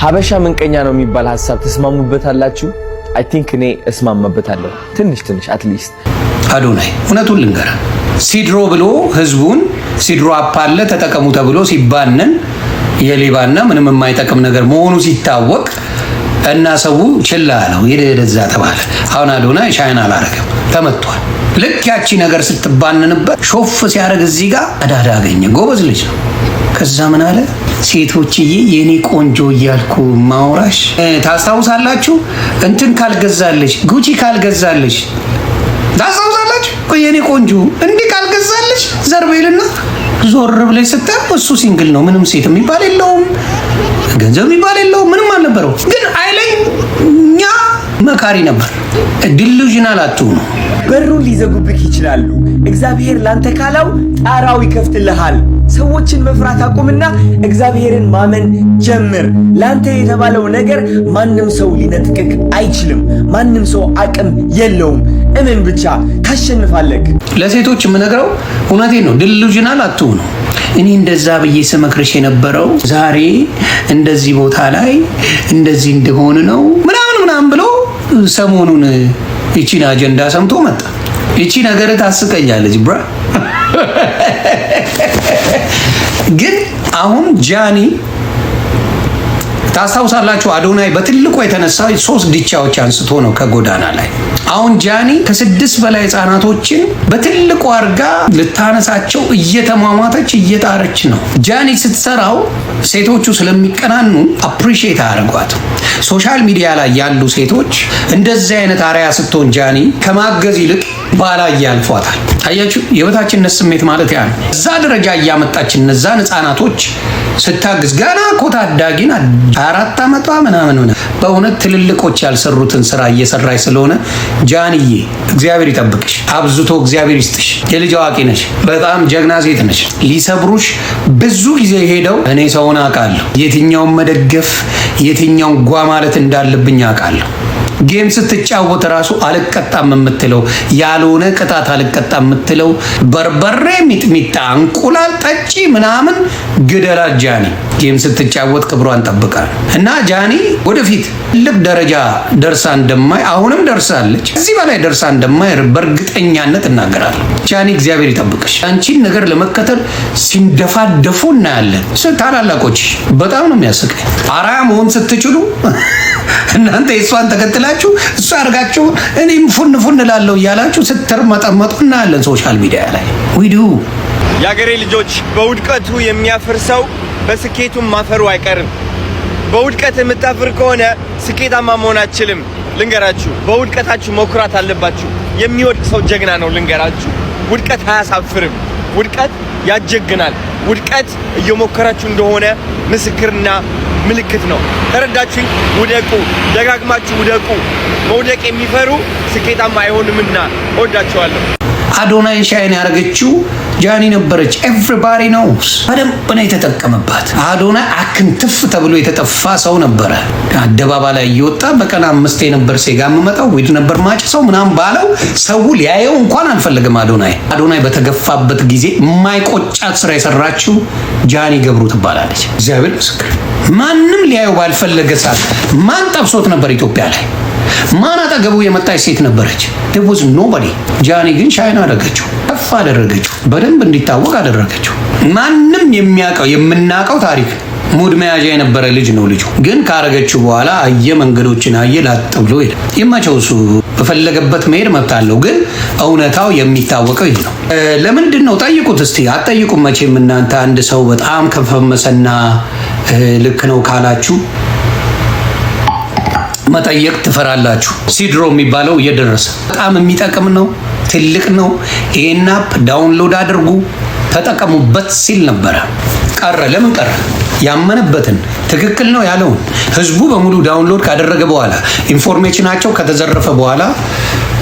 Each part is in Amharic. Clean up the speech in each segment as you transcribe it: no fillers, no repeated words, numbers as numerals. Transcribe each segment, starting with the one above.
ሀበሻ ምንቀኛ ነው የሚባል ሐሳብ ተስማሙበታላችሁ? አይ ቲንክ እኔ እስማማበታለሁ ትንሽ አትሊስት። አዶናይ እውነቱን ልንገራ ሲድሮ ብሎ ህዝቡን ሲድሮ አፓለ ተጠቀሙ ተብሎ ሲባነን የሌባና ምንም የማይጠቅም ነገር መሆኑ ሲታወቅ እና ሰው ችላ አለው ይደዛ ተባለ። አሁን አዶናይ ሻይን አላረገም ተመቷል። ልክ ያቺ ነገር ስትባነንበት ሾፍ ሲያደርግ እዚህ ጋር አዳዳ አገኘ። ጎበዝ ልጅ ነው። ከዛ ምን አለ ሴቶችዬ የኔ ቆንጆ እያልኩ ማውራሽ ታስታውሳላችሁ? እንትን ካልገዛለች ጉቺ ካልገዛለች ታስታውሳላችሁ? የኔ ቆንጆ እንዲህ ካልገዛለች ዘርቤልና ዞር ብለሽ ስታይ እሱ ሲንግል ነው። ምንም ሴት የሚባል የለውም፣ ገንዘብ የሚባል የለውም፣ ምንም አልነበረው። ግን አይለኛ መካሪ ነበር። ዲሉዥናል አትሁኑ። በሩን ሊዘጉብክ ይችላሉ። እግዚአብሔር ላንተ ካላው ጣራው ይከፍትልሃል። ሰዎችን መፍራት አቁምና እግዚአብሔርን ማመን ጀምር። ላንተ የተባለው ነገር ማንም ሰው ሊነጥቅክ አይችልም። ማንም ሰው አቅም የለውም። እመን ብቻ ታሸንፋለህ። ለሴቶች የምነግረው እውነቴን ነው። ዲሉዥናል አትሁኑ። እኔ እንደዛ ብዬ ስመክርሽ የነበረው ዛሬ እንደዚህ ቦታ ላይ እንደዚህ እንደሆነ ነው ምናምን ብሎ ሰሞኑን ይቺን አጀንዳ ሰምቶ መጣ። ይቺ ነገር ታስቀኛለች ብራ። ግን አሁን ጃኒ ታስታውሳላችሁ አዶናይ በትልቁ የተነሳው 3 ዲቻዎች አንስቶ ነው ከጎዳና ላይ። አሁን ጃኒ ከ6 በላይ ህጻናቶችን በትልቁ አርጋ ልታነሳቸው እየተሟሟተች እየጣረች ነው። ጃኒ ስትሰራው ሴቶቹ ስለሚቀናኑ አፕሪሺየት አያደርጓት። ሶሻል ሚዲያ ላይ ያሉ ሴቶች እንደዚህ አይነት አርያ ስትሆን ጃኒ ከማገዝ ይልቅ ባላ ያልፏታል። አያችሁ የበታችነት ስሜት ማለት ያ ነው። እዛ ደረጃ እያመጣች እነዛን ህጻናቶች ስታግዝ ገና ኮታ አዳጊን 4 ዓመቷ ምናምን ሆነ። በእውነት ትልልቆች ያልሰሩትን ስራ እየሰራች ስለሆነ ጃንዬ እግዚአብሔር ይጠብቅሽ፣ አብዝቶ እግዚአብሔር ይስጥሽ። የልጅ አዋቂ ነሽ፣ በጣም ጀግና ሴት ነሽ። ሊሰብሩሽ ብዙ ጊዜ ሄደው እኔ ሰውን አውቃለሁ፣ የትኛውን መደገፍ የትኛውን ጓ ማለት እንዳለብኝ አውቃለሁ። ጌም ስትጫወት ራሱ አልቀጣም የምትለው ያልሆነ ቅጣት አልቀጣም የምትለው በርበሬ ሚጥሚጣ እንቁላል ጠጪ ምናምን ግደላ ጃኒ ጌም ስትጫወት ክብሯን ጠብቃ እና ጃኒ ወደፊት ትልቅ ደረጃ ደርሳ እንደማይ አሁንም ደርሳለች። እዚህ በላይ ደርሳ እንደማይ በእርግጠኛነት እናገራለሁ። ጃኒ እግዚአብሔር ይጠብቅሽ። አንቺን ነገር ለመከተል ሲንደፋደፉ እናያለን። ታላላቆች በጣም ነው የሚያስቀኝ። አራያ መሆን ስትችሉ እናንተ እሷን ተከትላችሁ እሷ አርጋችሁ እኔም ፉን ላለው እያላችሁ ስትርመጠመጡ እናያለን ሶሻል ሚዲያ ላይ። ዊዱ የአገሬ ልጆች በውድቀቱ የሚያፍር ሰው በስኬቱም ማፈሩ አይቀርም። በውድቀት የምታፍር ከሆነ ስኬታማ መሆን አትችልም። ልንገራችሁ፣ በውድቀታችሁ መኩራት አለባችሁ። የሚወድቅ ሰው ጀግና ነው። ልንገራችሁ፣ ውድቀት አያሳፍርም። ውድቀት ያጀግናል። ውድቀት እየሞከራችሁ እንደሆነ ምስክርና ምልክት ነው። ተረዳችሁኝ? ውደቁ፣ ደጋግማችሁ ውደቁ። መውደቅ የሚፈሩ ስኬታማ አይሆንምና እወዳችኋለሁ። አዶናይ ሻይን ያደረገችው ጃኒ ነበረች። ኤቭሪባዲ ኖውስ። በደንብ ነው የተጠቀመባት። አዶናይ አክንትፍ ተብሎ የተጠፋ ሰው ነበረ። አደባባይ ላይ እየወጣ በቀን 5 ነበር ሴጋ የምመጣው ዊድ ነበር ማጭ ሰው ምናምን ባለው ሰው ሊያየው እንኳን አልፈለገም። አዶናይ በተገፋበት ጊዜ የማይቆጫት ስራ የሰራችው ጃኒ ገብሩ ትባላለች። እግዚአብሔር ምስክር። ማንም ሊያየው ባልፈለገ ሰዓት ማን ጠብሶት ነበር ኢትዮጵያ ላይ? ማን አጠገቡ የመጣች ሴት ነበረች? there was nobody። ጃኒ ግን ሻይን አደረገችው፣ ከፍ አደረገችው፣ በደንብ እንዲታወቅ አደረገችው። ማንም የሚያውቀው የምናውቀው ታሪክ ሙድ መያዣ የነበረ ልጅ ነው። ልጁ ግን ካረገችው በኋላ መንገዶችን ላጥ ብሎ ሄደ። የማቸው እሱ በፈለገበት መሄድ መብት አለው። ግን እውነታው የሚታወቀው ይሄ ነው። ለምንድን ነው ጠይቁት እስቲ። አትጠይቁም መቼም እናንተ አንድ ሰው በጣም ከፈመሰና ልክ ነው ካላችሁ መጠየቅ ትፈራላችሁ። ሲድሮ የሚባለው እየደረሰ በጣም የሚጠቅም ነው፣ ትልቅ ነው። ይሄን አፕ ዳውንሎድ አድርጉ፣ ተጠቀሙበት ሲል ነበረ። ቀረ። ለምን ቀረ? ያመነበትን ትክክል ነው ያለውን ህዝቡ በሙሉ ዳውንሎድ ካደረገ በኋላ ኢንፎርሜሽናቸው ከተዘረፈ በኋላ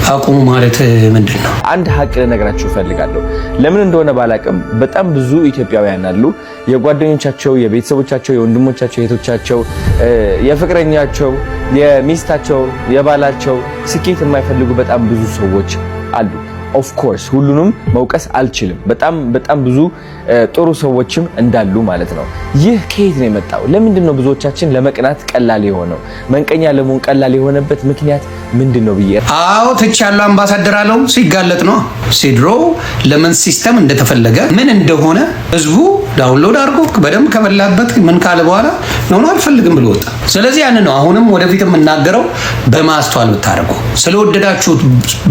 አቁሙ ማለት ምንድን ነው? አንድ ሀቅ ነገራችሁ ፈልጋለሁ። ለምን እንደሆነ ባላቅም በጣም ብዙ ኢትዮጵያውያን አሉ የጓደኞቻቸው፣ የቤተሰቦቻቸው፣ የወንድሞቻቸው፣ የእህቶቻቸው፣ የፍቅረኛቸው፣ የሚስታቸው፣ የባላቸው ስኬት የማይፈልጉ በጣም ብዙ ሰዎች አሉ። ኦፍ ኮርስ ሁሉንም መውቀስ አልችልም። በጣም ብዙ ጥሩ ሰዎችም እንዳሉ ማለት ነው። ይህ ከየት ነው የመጣው? ለምንድን ነው ብዙዎቻችን ለመቅናት ቀላል የሆነው? መንቀኛ ለመሆን ቀላል የሆነበት ምክንያት ምንድነው ብዬ አዎ ተቻለው አምባሳደር አለው ሲጋለጥ ነው ሲድሮ ለምን ሲስተም እንደተፈለገ ምን እንደሆነ ህዝቡ ዳውንሎድ አድርጎ በደንብ ከበላበት ምን ካለ በኋላ ነው አልፈልግም ብሎ ወጣ። ስለዚህ ያን ነው አሁንም ወደፊት የምናገረው በማስተዋል ብታደርጉ ስለወደዳችሁት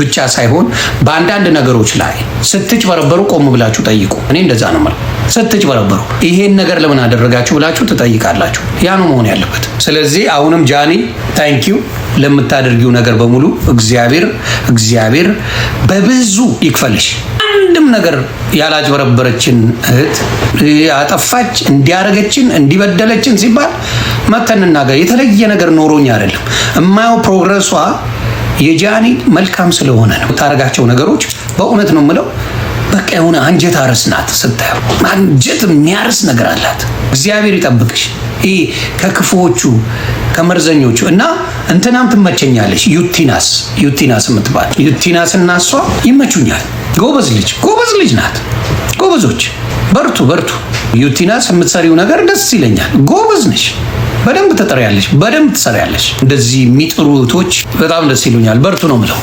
ብቻ ሳይሆን በአንዳንድ ነገሮች ላይ ስትጭበረበሩ ቆም ብላችሁ ጠይቁ። እኔ እንደዛ ነው ማለት ስትጭበረበሩ ይሄን ነገር ለምን አደረጋችሁ ብላችሁ ትጠይቃላችሁ። ያ ነው መሆን ያለበት። ስለዚህ አሁንም ጃኒ ታንክ ዩ ለምታደርጊው ነገር በሙሉ እግዚአብሔር በብዙ ይክፈልሽ። አንድም ነገር ያላጭበረበረችን እህት ያጠፋች እንዲያረገችን እንዲበደለችን ሲባል መተንናገር የተለየ ነገር ኖሮኝ አይደለም። እማየው ፕሮግረሷ የጃኒ መልካም ስለሆነ ነው። ታረጋቸው ነገሮች በእውነት ነው የምለው በቃ የሆነ አንጀት አርስ ናት። ስታየው አንጀት የሚያርስ ነገር አላት። እግዚአብሔር ይጠብቅሽ ይሄ ከክፉዎቹ ከመርዘኞቹ እና እንትናም ትመቸኛለሽ። ዩቲናስ የምትባል ዩቲናስ እና እሷ ይመቹኛል። ጎበዝ ልጅ ናት። ጎበዞች በርቱ። ዩቲናስ የምትሰሪው ነገር ደስ ይለኛል። ጎበዝ ነሽ። በደንብ ትሰሪያለሽ። እንደዚህ የሚጥሩ እህቶች በጣም ደስ ይሉኛል። በርቱ ነው የምለው።